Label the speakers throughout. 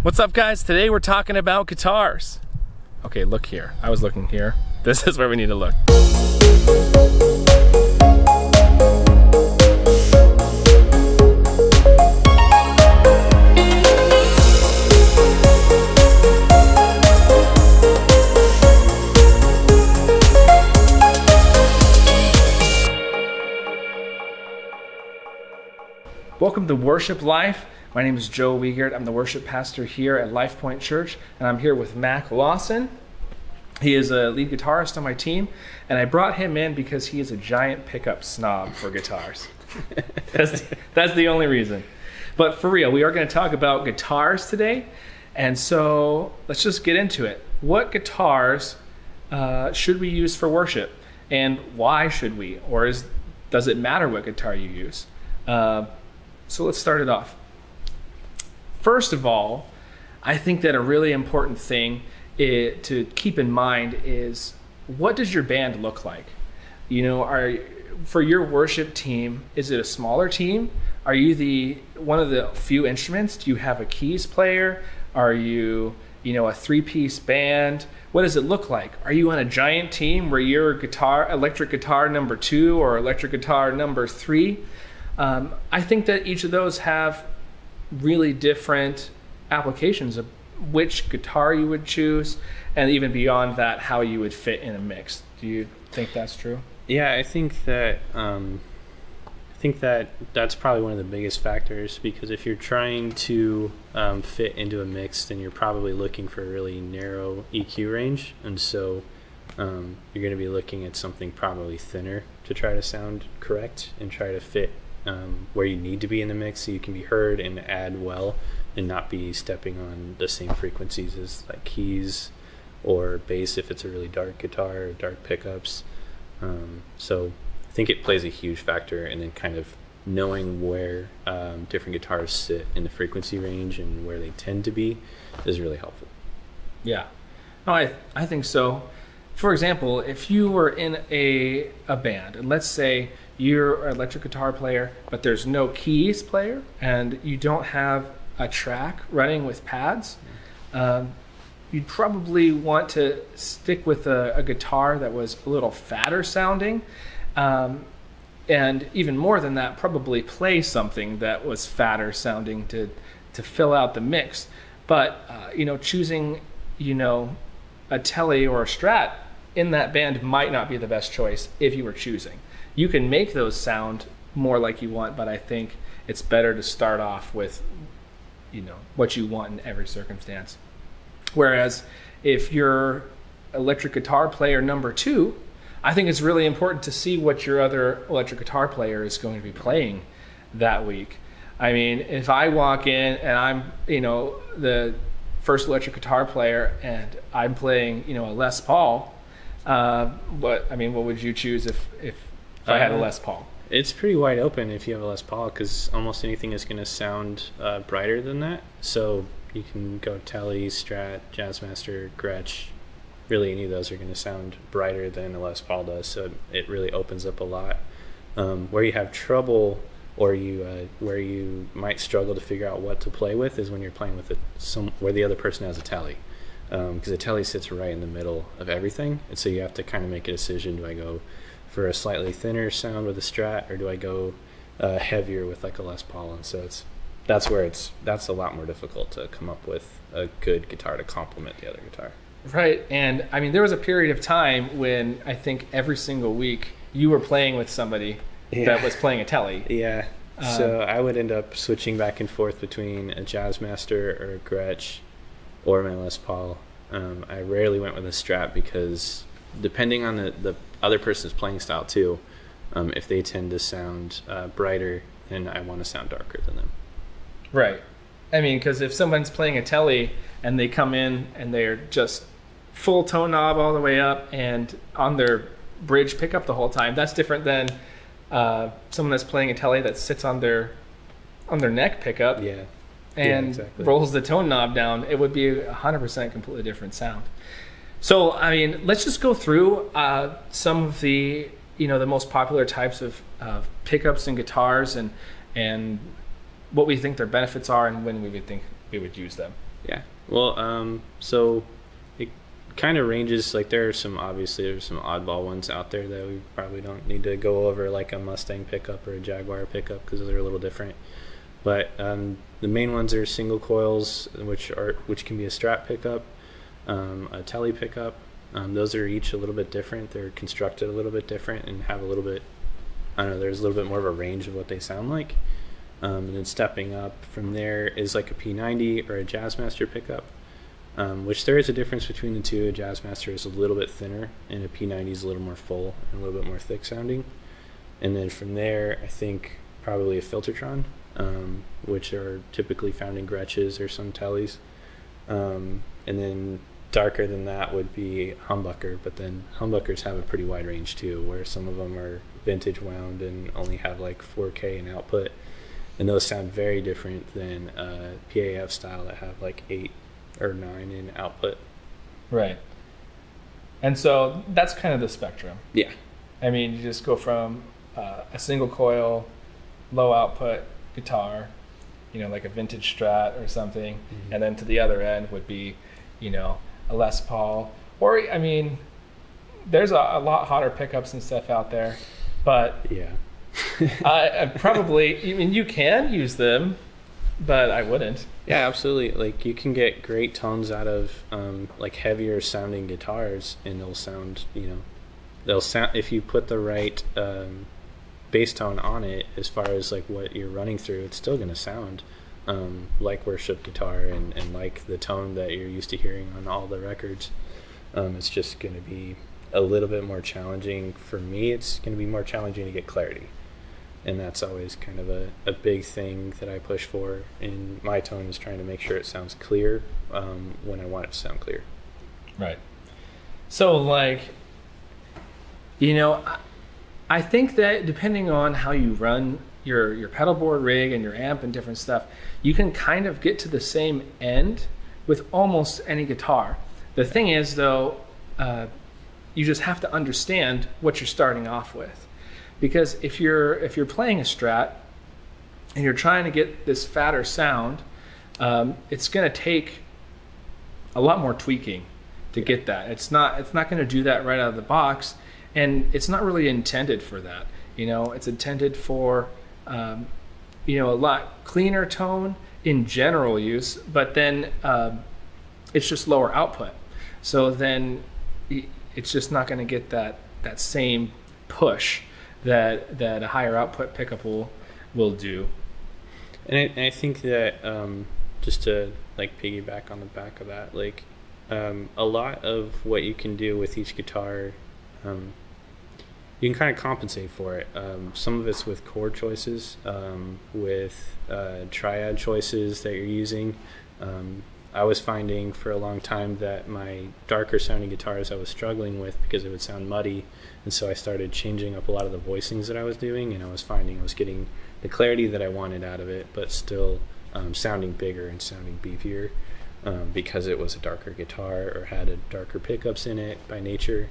Speaker 1: What's up, guys? Today we're talking about guitars. Okay, look here. I was looking here. This is where we need to look. Welcome to Worship Life. My name is Joe Wiegert. I'm the worship pastor here at Life Point Church, and I'm here with Mack Lawson. He is a lead guitarist on my team, and I brought him in because he is a giant pickup snob for guitars. That's the only reason. But for real, we are going to talk about guitars today, and so let's just get into it. What guitars should we use for worship, and why should we? Or does it matter what guitar you use? So let's start it off. First of all, I think that a really important thing to keep in mind is, what does your band look like? You know, for your worship team, is it a smaller team? Are you one of the few instruments? Do you have a keys player? Are you a three-piece band? What does it look like? Are you on a giant team where you're electric guitar number 2 or electric guitar number 3? I think that each of those have really different applications of which guitar you would choose, and even beyond that, how you would fit in a mix. Do you think that's true?
Speaker 2: Yeah, I think that that's probably one of the biggest factors, because if you're trying to fit into a mix, then you're probably looking for a really narrow EQ range, and so you're going to be looking at something probably thinner to try to sound correct and try to fit where you need to be in the mix so you can be heard and add well and not be stepping on the same frequencies as like keys or bass if it's a really dark guitar or dark pickups. So I think it plays a huge factor, and then kind of knowing where different guitars sit in the frequency range and where they tend to be is really helpful.
Speaker 1: Yeah, no, I think so. For example, if you were in a band, and let's say you're an electric guitar player, but there's no keys player, and you don't have a track running with pads, you'd probably want to stick with a guitar that was a little fatter sounding, and even more than that, probably play something that was fatter sounding to fill out the mix. But choosing a Tele or a Strat in that band might not be the best choice if you were choosing. You can make those sound more like you want, but I think it's better to start off with what you want in every circumstance. Whereas if you're electric guitar player number 2, I think it's really important to see what your other electric guitar player is going to be playing that week. I mean, if I walk in and I'm the first electric guitar player and I'm playing a Les Paul, what would you choose if I had a Les Paul?
Speaker 2: It's pretty wide open if you have a Les Paul, because almost anything is going to sound brighter than that. So you can go Tele, Strat, Jazzmaster, Gretsch. Really, any of those are going to sound brighter than a Les Paul does. So it really opens up a lot. Where you have trouble, or where you might struggle to figure out what to play with, is when you're playing with where the other person has a Tele. Because a Tele sits right in the middle of everything, and so you have to kind of make a decision. Do I go for a slightly thinner sound with a Strat, or do I go heavier with like a Les Paul? And so that's a lot more difficult to come up with a good guitar to complement the other guitar.
Speaker 1: Right, and I mean, there was a period of time when I think every single week you were playing with somebody that was playing a Tele.
Speaker 2: Yeah, so I would end up switching back and forth between a Jazzmaster or a Gretsch or my Les Paul. I rarely went with a Strat, because depending on the other person's playing style too, if they tend to sound brighter, then I want to sound darker than them.
Speaker 1: Right. I mean, because if someone's playing a Tele and they come in and they're just full tone knob all the way up and on their bridge pickup the whole time, that's different than someone that's playing a Tele that sits on their neck pickup.
Speaker 2: Yeah.
Speaker 1: And
Speaker 2: exactly.
Speaker 1: Rolls the tone knob down. It would be 100% completely different sound. So, I mean, let's just go through some of the most popular types of pickups and guitars, and what we think their benefits are and when we would think we would use them.
Speaker 2: Yeah. Well, so it kind of ranges. Like there's some oddball ones out there that we probably don't need to go over, like a Mustang pickup or a Jaguar pickup, because they're a little different. But the main ones are single coils, which can be a Strat pickup, a Tele pickup. Those are each a little bit different. They're constructed a little bit different and have a little bit, I don't know, there's a little bit more of a range of what they sound like. And then stepping up from there is like a P90 or a Jazzmaster pickup, which there is a difference between the two. A Jazzmaster is a little bit thinner, and a P90 is a little more full and a little bit more thick sounding. And then from there, I think probably a Filtertron, which are typically found in Gretches or some Teles. And then darker than that would be humbucker, but then humbuckers have a pretty wide range too, where some of them are vintage wound and only have like 4K in output, and those sound very different than PAF style that have like 8 or 9 in output.
Speaker 1: Right. And so that's kind of the spectrum.
Speaker 2: Yeah.
Speaker 1: I mean, you just go from a single coil, low output guitar, like a vintage Strat or something, and then to the other end would be, a Les Paul, or I mean, there's a lot hotter pickups and stuff out there, but
Speaker 2: yeah,
Speaker 1: I probably, I mean, you can use them, but I wouldn't.
Speaker 2: Yeah, absolutely. Like you can get great tones out of like heavier sounding guitars, and they'll sound, if you put the right bass tone on it, as far as like what you're running through, it's still going to sound like worship guitar and like the tone that you're used to hearing on all the records. It's just going to be a little bit more challenging. For me, it's going to be more challenging to get clarity, and that's always kind of a big thing that I push for in my tone, is trying to make sure it sounds clear when I want it to sound clear.
Speaker 1: Right. So like, I think that depending on how you run your pedal board rig and your amp and different stuff, you can kind of get to the same end with almost any guitar. The thing is, though, you just have to understand what you're starting off with, because if you're playing a Strat and you're trying to get this fatter sound, it's going to take a lot more tweaking to get that. It's not going to do that right out of the box, and it's not really intended for that. It's intended for a lot cleaner tone in general use, but then it's just lower output. So then it's just not going to get that same push that a higher output pickup will do.
Speaker 2: And I think that just to like piggyback on the back of that, like a lot of what you can do with each guitar, you can kind of compensate for it. Some of it's with chord choices, with triad choices that you're using. I was finding for a long time that my darker sounding guitars I was struggling with because it would sound muddy, and so I started changing up a lot of the voicings that I was doing, and I was finding I was getting the clarity that I wanted out of it, but still sounding bigger and sounding beefier because it was a darker guitar or had a darker pickups in it by nature.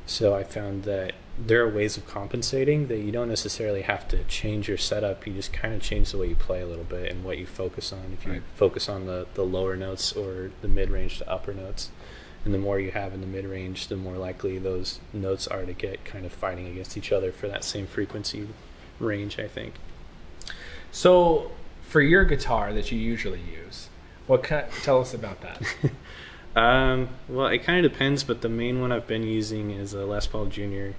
Speaker 2: So I found that there are ways of compensating that you don't necessarily have to change your setup. You just kind of change the way you play a little bit and what you focus on. If you focus on the lower notes or the mid-range to upper notes, and the more you have in the mid-range, the more likely those notes are to get kind of fighting against each other for that same frequency range, I think.
Speaker 1: So for your guitar that you usually use, tell us about that.
Speaker 2: Well, it kind of depends, but the main one I've been using is a Les Paul Jr.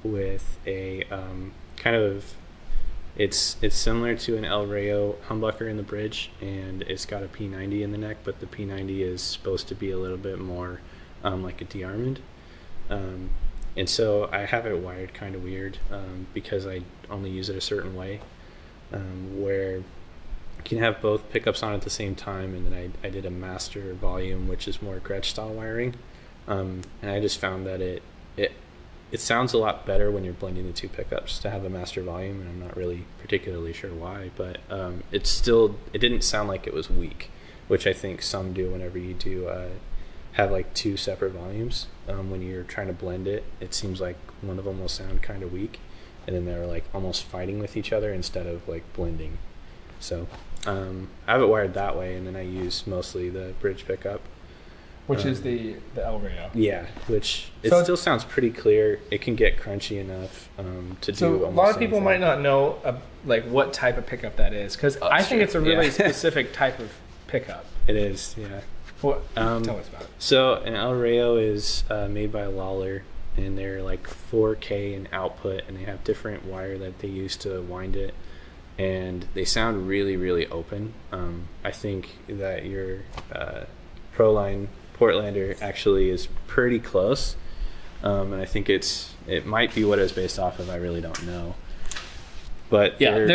Speaker 2: with a kind of, it's similar to an El Rayo humbucker in the bridge, and it's got a P90 in the neck, but the P90 is supposed to be a little bit more like a D-Armond. And so I have it wired kind of weird because I only use it a certain way, where you can have both pickups on at the same time, and then I did a master volume, which is more Gretsch style wiring, and I just found that it sounds a lot better when you're blending the two pickups to have a master volume, and I'm not really particularly sure why, but it didn't sound like it was weak, which I think some do whenever you do have like two separate volumes. When you're trying to blend it, it seems like one of them will sound kind of weak, and then they're like almost fighting with each other instead of like blending. So I have it wired that way, and then I use mostly the bridge pickup.
Speaker 1: Which is the El Rayo.
Speaker 2: Yeah, which still sounds pretty clear. It can get crunchy enough to do almost
Speaker 1: a lot of people
Speaker 2: anything.
Speaker 1: might not know like what type of pickup that is, because I think it's a really specific type of pickup.
Speaker 2: It is, yeah.
Speaker 1: What? Tell us about it.
Speaker 2: So an El Rayo is made by Lawler, and they're like 4K in output, and they have different wire that they use to wind it, and they sound really, really open. I think that your Proline Portlander actually is pretty close, and I think it might be what it's based off of. I really don't know, but
Speaker 1: yeah,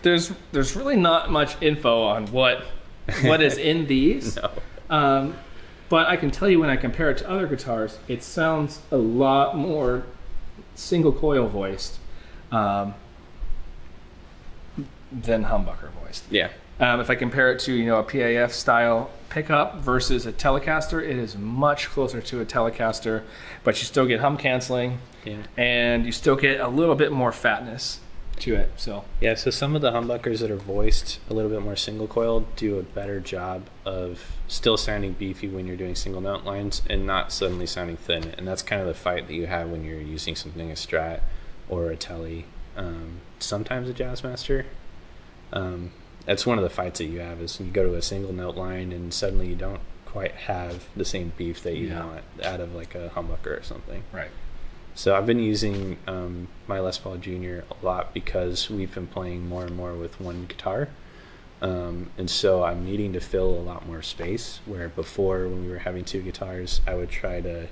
Speaker 1: there's really not much info on what is in these.
Speaker 2: No.
Speaker 1: But I can tell you, when I compare it to other guitars, it sounds a lot more single coil voiced than humbucker voiced.
Speaker 2: Yeah.
Speaker 1: If I compare it to a PAF style pickup versus a Telecaster, it is much closer to a Telecaster, but you still get hum canceling, and you still get a little bit more fatness to it. So
Speaker 2: some of the humbuckers that are voiced a little bit more single coiled do a better job of still sounding beefy when you're doing single note lines and not suddenly sounding thin. And that's kind of the fight that you have when you're using something a Strat or a Tele, sometimes a Jazzmaster. That's one of the fights that you have, is you go to a single note line and suddenly you don't quite have the same beef that you want out of like a humbucker or something.
Speaker 1: Right.
Speaker 2: So I've been using my Les Paul Jr. a lot because we've been playing more and more with one guitar. And so I'm needing to fill a lot more space, where before, when we were having two guitars, I would try to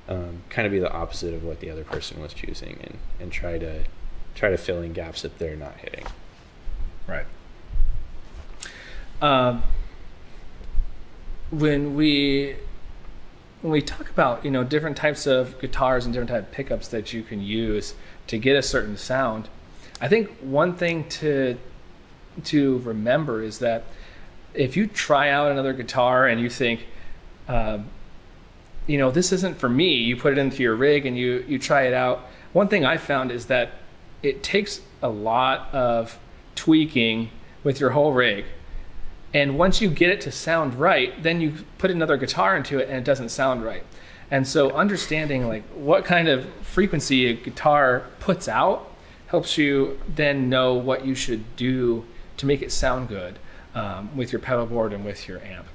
Speaker 2: kind of be the opposite of what the other person was choosing, and try to fill in gaps that they're not hitting.
Speaker 1: Right. When we talk about different types of guitars and different type of pickups that you can use to get a certain sound, I think one thing to remember is that if you try out another guitar and you think, this isn't for me, you put it into your rig and you try it out. One thing I found is that it takes a lot of tweaking with your whole rig. And once you get it to sound right, then you put another guitar into it and it doesn't sound right. And so understanding like what kind of frequency a guitar puts out helps you then know what you should do to make it sound good with your pedal board and with your amp.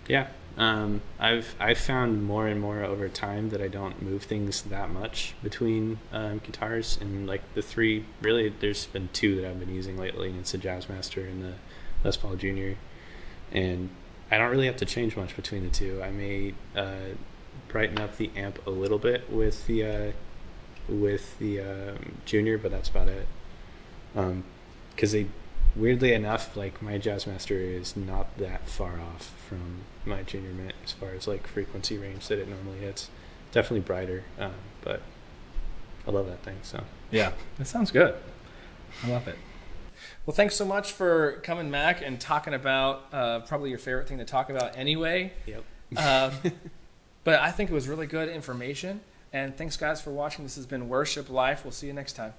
Speaker 1: Yeah.
Speaker 2: I've found more and more over time that I don't move things that much between guitars, and like the three, really there's been two that I've been using lately, and it's the Jazzmaster and the Les Paul Jr. And I don't really have to change much between the two. I may brighten up the amp a little bit with the Junior, but that's about it. Because they, weirdly enough, like my Jazzmaster is not that far off from my Junior Mint as far as like frequency range that it normally hits. Definitely brighter, but I love that thing. So
Speaker 1: yeah, that sounds good. I love it. Well, thanks so much for coming, Mack, and talking about probably your favorite thing to talk about anyway.
Speaker 2: Yep.
Speaker 1: But I think it was really good information. And thanks, guys, for watching. This has been Worship Life. We'll see you next time.